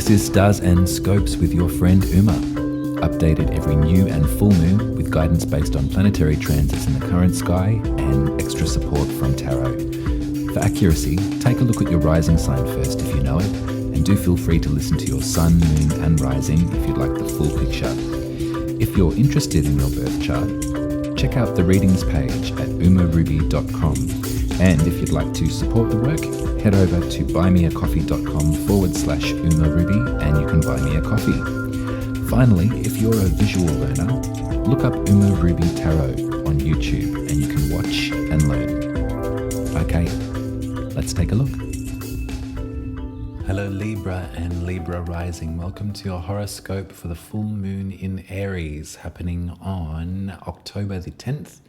This is Stars and Scopes with your friend Uma, updated every new and full moon with guidance based on planetary transits in the current sky and extra support from tarot. For accuracy, take a look at your rising sign first if you know it, and do feel free to listen to your sun, moon and rising if you'd like the full picture. If you're interested in your birth chart, check out the readings page at umaruby.com. And if you'd like to support the work, head over to buymeacoffee.com/umaruby and you can buy me a coffee. Finally, if you're a visual learner, look up Uma Ruby Tarot on YouTube and you can watch and learn. Okay, let's take a look. Hello Libra and Libra rising. Welcome to your horoscope for the full moon in Aries happening on October the 10th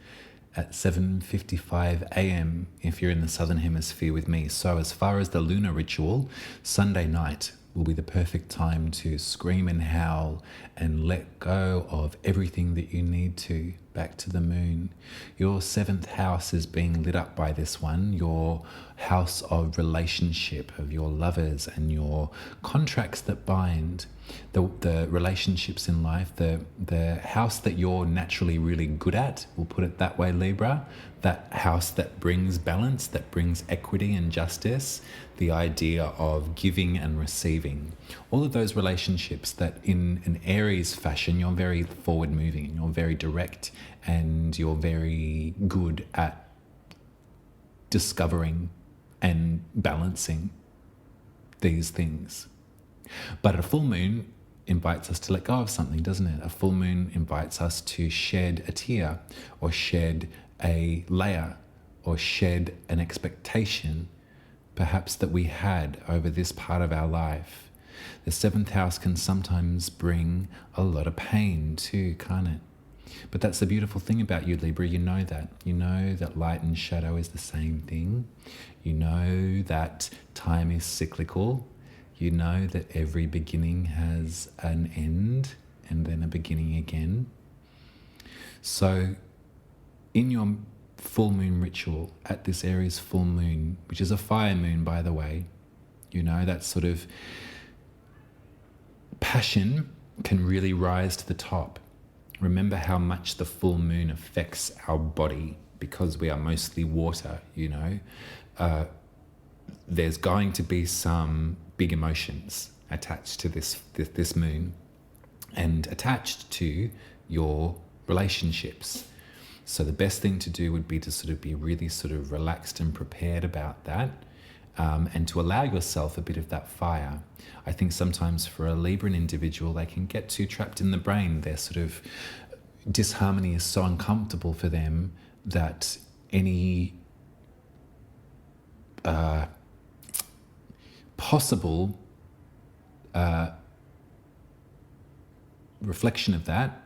at 7:55 a.m. if you're in the southern hemisphere with me. So as far as the lunar ritual, Sunday night will be the perfect time to scream and howl and let go of everything that you need to back to the moon. Your seventh house is being lit up by this one, your house of relationship, of your lovers and your contracts that bind, the relationships in life, the house that you're naturally really good at, we'll put it that way, Libra, that house that brings balance, that brings equity and justice, the idea of giving and receiving. All of those relationships that in an Aries fashion, you're very forward moving and you're very direct and you're very good at discovering and balancing these things. But a full moon invites us to let go of something, doesn't it? A full moon invites us to shed a tear or shed a layer or shed an expectation perhaps that we had over this part of our life. The seventh house can sometimes bring a lot of pain too, can't it? But that's the beautiful thing about you, Libra. You know that. You know that light and shadow is the same thing. You know that time is cyclical. You know that every beginning has an end and then a beginning again. So in your full moon ritual at this Aries full moon, which is a fire moon, by the way, you know, that sort of passion can really rise to the top. Remember how much the full moon affects our body because we are mostly water, you know. There's going to be some big emotions attached to this moon and attached to your relationships. So the best thing to do would be to sort of be really sort of relaxed and prepared about that, and to allow yourself a bit of that fire. I think sometimes for a Libran individual, they can get too trapped in the brain. Their sort of disharmony is so uncomfortable for them that any possible reflection of that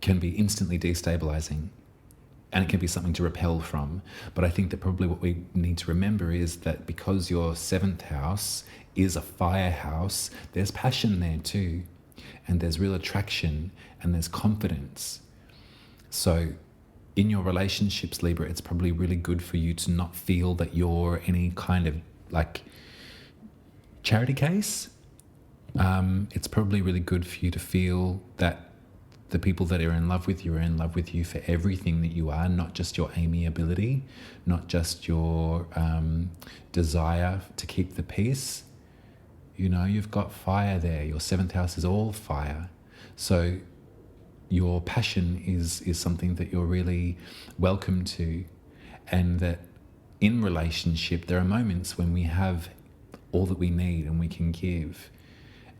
can be instantly destabilizing, and it can be something to repel from. But I think that probably what we need to remember is that because your seventh house is a fire house, there's passion there too, and there's real attraction and there's confidence. So in your relationships, Libra, it's probably really good for you to not feel that you're any kind of like charity case. It's probably really good for you to feel that the people that are in love with you are in love with you for everything that you are, not just your amiability, not just your desire to keep the peace. You know, you've got fire there. Your seventh house is all fire. So your passion is something that you're really welcome to, and that in relationship, there are moments when we have all that we need and we can give.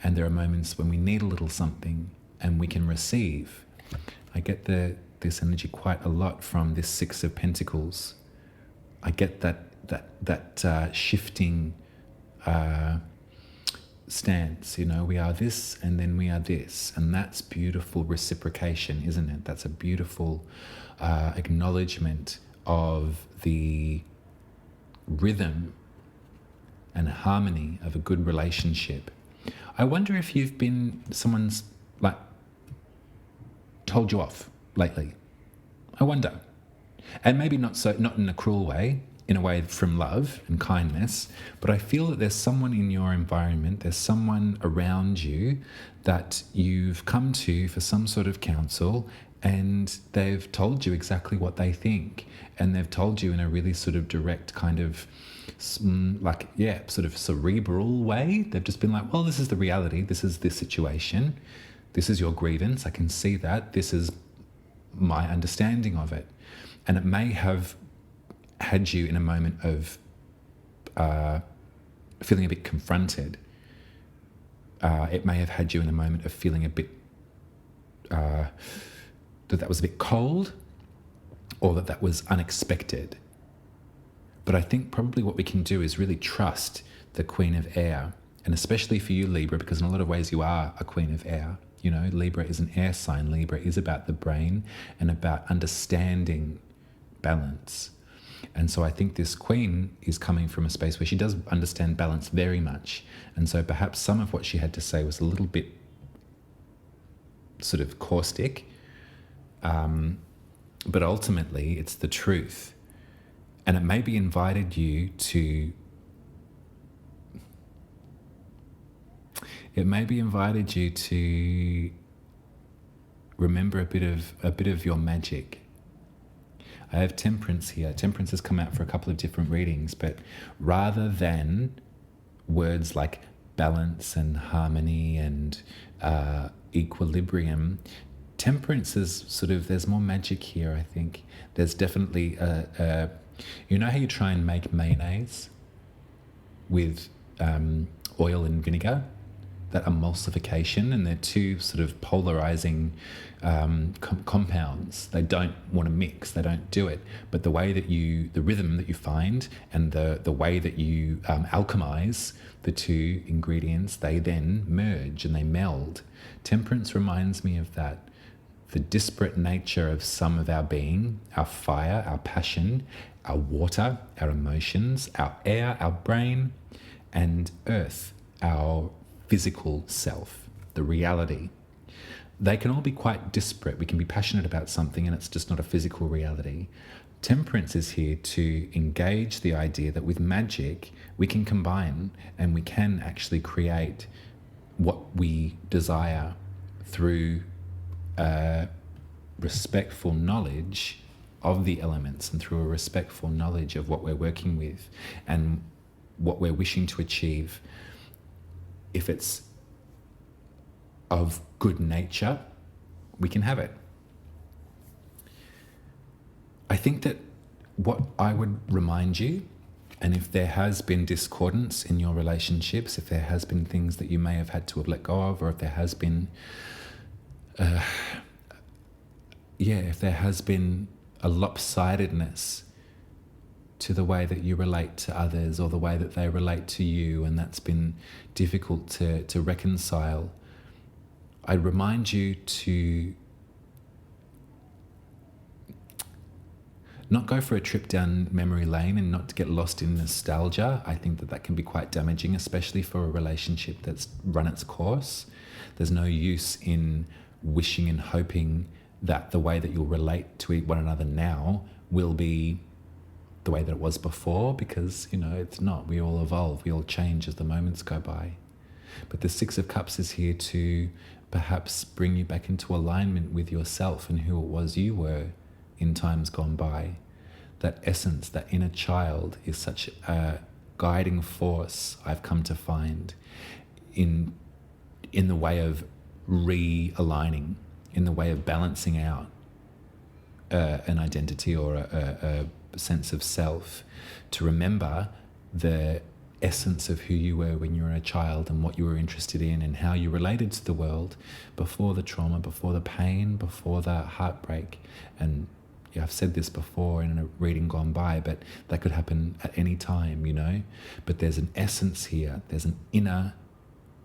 And there are moments when we need a little something and we can receive. I get this energy quite a lot from this Six of Pentacles. I get that shifting stance. You know, we are this and then we are this, and that's beautiful reciprocation, isn't it? That's a beautiful acknowledgement of the rhythm and harmony of a good relationship. I wonder if you've been someone's like told you off lately. I wonder. And maybe not in a cruel way, in a way from love and kindness, but I feel that there's someone in your environment, there's someone around you that you've come to for some sort of counsel, and they've told you exactly what they think, and they've told you in a really sort of direct kind of sort of cerebral way. They've just been like, well, this is the reality, this is this situation, this is your grievance, I can see that, this is my understanding of it. And it may have had you in a moment of feeling a bit confronted. It may have had you in a moment of feeling a bit that was a bit cold, or that was unexpected. But I think probably what we can do is really trust the Queen of Air, and especially for you, Libra, because in a lot of ways you are a Queen of Air. You know, Libra is an air sign. Libra is about the brain and about understanding balance. And so I think this Queen is coming from a space where she does understand balance very much. And so perhaps some of what she had to say was a little bit sort of caustic, but ultimately it's the truth. And it maybe invited you to remember a bit of your magic. I have Temperance here. Temperance has come out for a couple of different readings, but rather than words like balance and harmony and equilibrium, Temperance is sort of, there's more magic here, I think. There's definitely you know how you try and make mayonnaise with oil and vinegar? That emulsification, and they're two sort of polarizing compounds. They don't want to mix, they don't do it. But the way that the rhythm that you find and the way that you alchemize the two ingredients, they then merge and they meld. Temperance reminds me of that. The disparate nature of some of our being, our fire, our passion, our water, our emotions, our air, our brain, and earth, our physical self, the reality. They can all be quite disparate. We can be passionate about something and it's just not a physical reality. Temperance is here to engage the idea that with magic we can combine and we can actually create what we desire through respectful knowledge of the elements and through a respectful knowledge of what we're working with and what we're wishing to achieve. If it's of good nature, we can have it. I think that what I would remind you, and if there has been discordance in your relationships, if there has been things that you may have had to have let go of, or if there has been if there has been a lopsidedness to the way that you relate to others or the way that they relate to you, and that's been difficult to reconcile, I remind you to not go for a trip down memory lane and not to get lost in nostalgia. I think that can be quite damaging, especially for a relationship that's run its course. There's no use in wishing and hoping that the way that you'll relate to one another now will be the way that it was before, because, it's not. We all evolve, we all change as the moments go by. But the Six of Cups is here to perhaps bring you back into alignment with yourself and who it was you were in times gone by. That essence, that inner child is such a guiding force, I've come to find, in the way of realigning, in the way of balancing out an identity or a sense of self, to remember the essence of who you were when you were a child and what you were interested in and how you related to the world before the trauma, before the pain, before the heartbreak. And I've said this before in a reading gone by, but that could happen at any time, But there's an essence here, there's an inner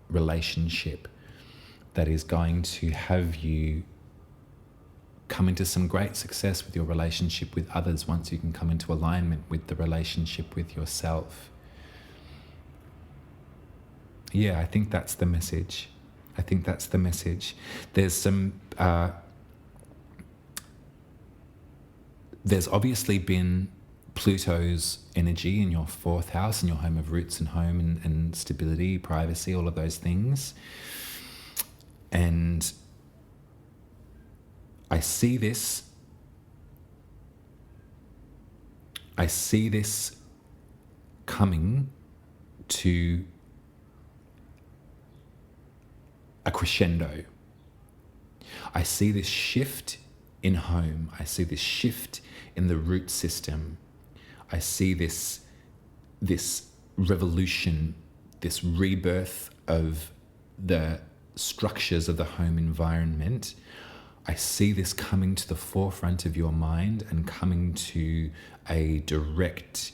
relationship that is going to have you come into some great success with your relationship with others once you can come into alignment with the relationship with yourself. Yeah, I think that's the message. There's some... there's obviously been Pluto's energy in your fourth house, in your home of roots and home and stability, privacy, all of those things. And I see this coming to a crescendo. I see this shift in home. I see this shift in the root system. I see this revolution, this rebirth of the structures of the home environment. I see this coming to the forefront of your mind and coming to a direct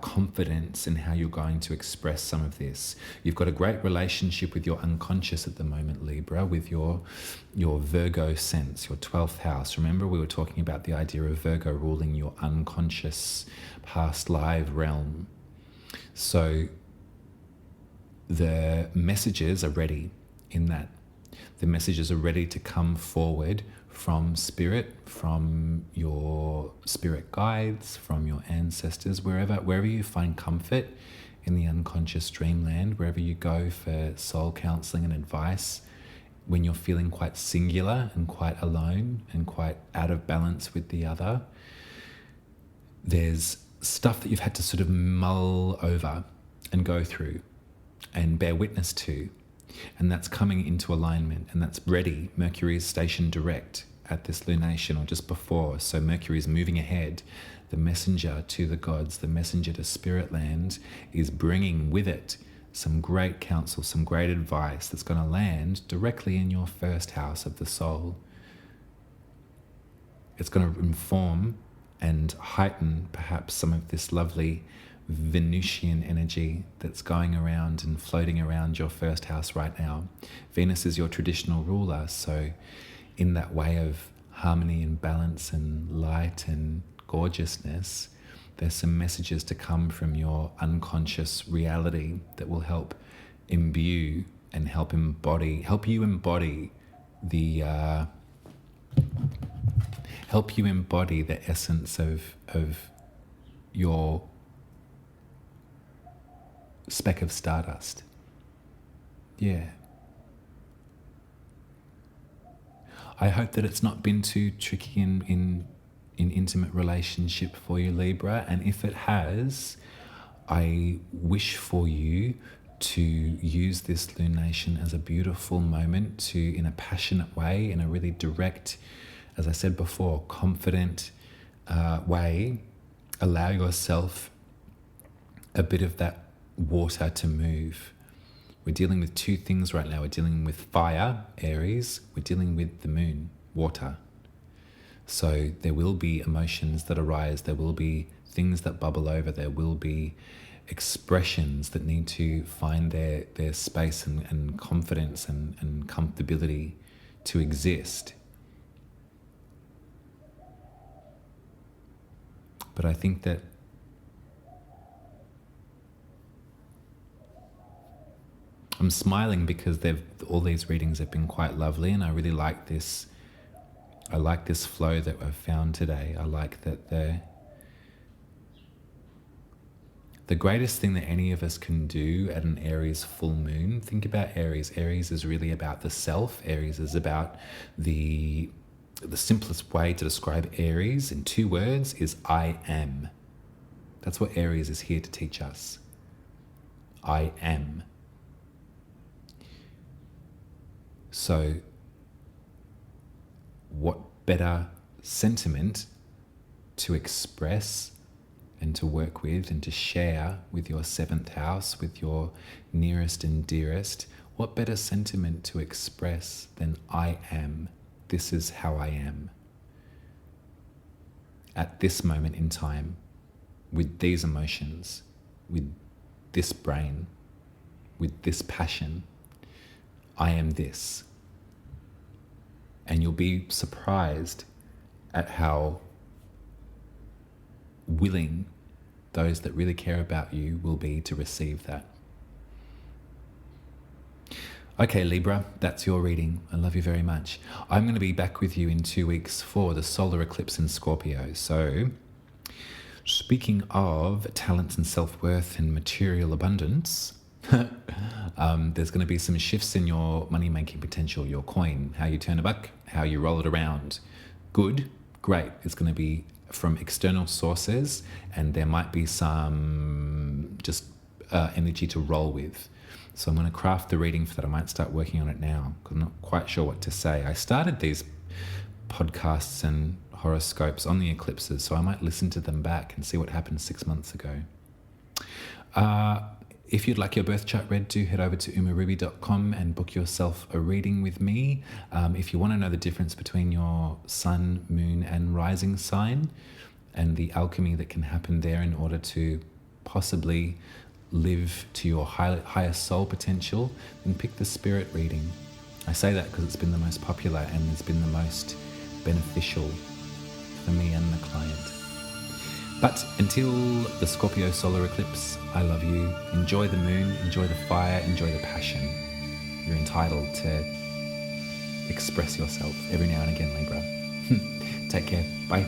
confidence in how you're going to express some of this. You've got a great relationship with your unconscious at the moment, Libra, with your Virgo sense, your 12th house. Remember, we were talking about the idea of Virgo ruling your unconscious past live realm. So the messages are ready in that. The messages are ready to come forward from spirit, from your spirit guides, from your ancestors, wherever you find comfort in the unconscious dreamland, wherever you go for soul counseling and advice, when you're feeling quite singular and quite alone and quite out of balance with the other, there's stuff that you've had to sort of mull over and go through and bear witness to. And that's coming into alignment, and that's ready. Mercury is stationed direct at this lunation or just before. So Mercury is moving ahead. The messenger to the gods, the messenger to spirit land, is bringing with it some great counsel, some great advice that's going to land directly in your first house of the soul. It's going to inform and heighten perhaps some of this lovely Venusian energy that's going around and floating around your first house right now. Venus is your traditional ruler, so in that way of harmony and balance and light and gorgeousness, there's some messages to come from your unconscious reality that will help imbue and help you embody the essence of your speck of stardust. Yeah. I hope that it's not been too tricky in intimate relationship for you, Libra. And if it has, I wish for you to use this lunation as a beautiful moment to, in a passionate way, in a really direct, as I said before, confident way, allow yourself a bit of that water to move. We're dealing with two things right now. We're dealing with fire, Aries. We're dealing with the moon, water. So there will be emotions that arise. There will be things that bubble over. There will be expressions that need to find their space and confidence and comfortability to exist. But I think that I'm smiling because all these readings have been quite lovely, and I really like this. I like this flow that I've found today. I like that the greatest thing that any of us can do at an Aries full moon. Think about Aries. Aries is really about the self. Aries is about the simplest way to describe Aries in 2 words is I am. That's what Aries is here to teach us. I am. So, what better sentiment to express and to work with and to share with your 7th house, with your nearest and dearest? What better sentiment to express than I am? This is how I am. At this moment in time, with these emotions, with this brain, with this passion, I am this. And you'll be surprised at how willing those that really care about you will be to receive that. Okay, Libra, that's your reading. I love you very much. I'm going to be back with you in 2 weeks for the solar eclipse in Scorpio. So Speaking of talents and self-worth and material abundance, there's going to be some shifts in your money-making potential, your coin, how you turn a buck, how you roll it around. Good, great. It's going to be from external sources, and there might be some just energy to roll with. So I'm going to craft the reading for that. I might start working on it now because I'm not quite sure what to say. I started these podcasts and horoscopes on the eclipses, so I might listen to them back and see what happened 6 months ago. If you'd like your birth chart read, do head over to umaruby.com and book yourself a reading with me. If you want to know the difference between your sun, moon, and rising sign and the alchemy that can happen there in order to possibly live to your highest soul potential, then pick the spirit reading. I say that because it's been the most popular and it's been the most beneficial for me and the client. But until the Scorpio solar eclipse, I love you. Enjoy the moon, enjoy the fire, enjoy the passion. You're entitled to express yourself every now and again, Libra. Take care. Bye.